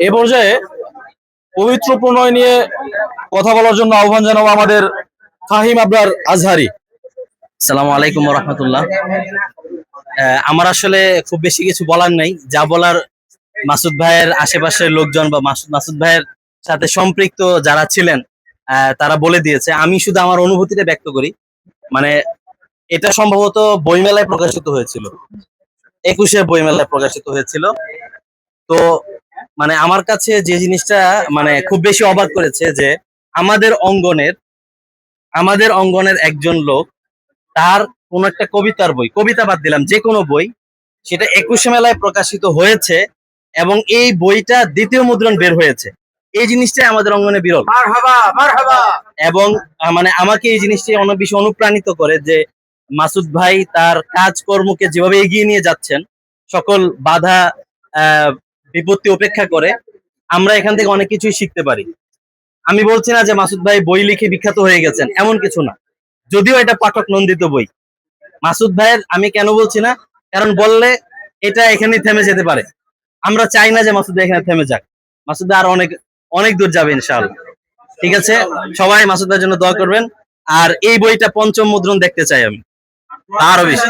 এ পর্যায়ে পবিত্র প্রণয় নিয়ে কথা বলার জন্য আহ্বান জানাবো আমাদের ফাহিম আবরার আজহারি। আসসালামু আলাইকুম ওয়া রাহমাতুল্লাহ। আমার আসলে খুব বেশি কিছু বলার নাই, যা বলার মাসুদ ভাইয়ের আশেপাশের লোকজন বা মাসুদ ভাইয়ের সাথে সম্পৃক্ত যারা ছিলেন তারা বলে দিয়েছে। আমি শুধু আমার অনুভূতিটা ব্যক্ত করি। মানে এটা সম্ভবত বইমেলায় প্রকাশিত হয়েছিল, 21-এ বইমেলায় প্রকাশিত হয়েছিল। তো মানে আমার কাছে যে জিনিসটা মানে খুব বেশি অবাক করেছে যে আমাদের অঙ্গনের একজন লোক, তার কোন একটা কবিতার বই, কবিতা বাদ দিলাম, যে কোনো বই, সেটা 21 মেলায় প্রকাশিত হয়েছে এবং এই বইটা দ্বিতীয় মুদ্রণ বের হয়েছে। এই জিনিসটাই আমাদের অঙ্গনে বিরল। এবং মানে আমাকে এই জিনিসটি অনেক বেশি অনুপ্রাণিত করে যে মাসুদ ভাই তার কাজকর্মকে যেভাবে এগিয়ে নিয়ে যাচ্ছেন, সকল বাধা বিপত্তি উপেক্ষা করে, আমরা এখান থেকে অনেক কিছুই শিখতে পারি। আমি বলছি না যে মাসুদ ভাই বই লিখে বিখ্যাত হয়ে গেছেন, এমন কিছু না, যদিও এটা পাঠক নন্দিত বই। মাসুদ ভাইয়ের আমি কেন বলছি না, কারণ বললে এটা এখানেই থেমে যেতে পারে। আমরা চাই না যে মাসুদ ভাই এখানে থেমে যাক। মাসুদ ভাই আর অনেক অনেক দূর যাবে ইনশাআল্লাহ। ঠিক আছে, সবাই মাসুদ ভাইয়ের জন্য দোয়া করবেন। আর এই বইটা 5ম মুদ্রণ দেখতে চাই আমি, আরো বেশি।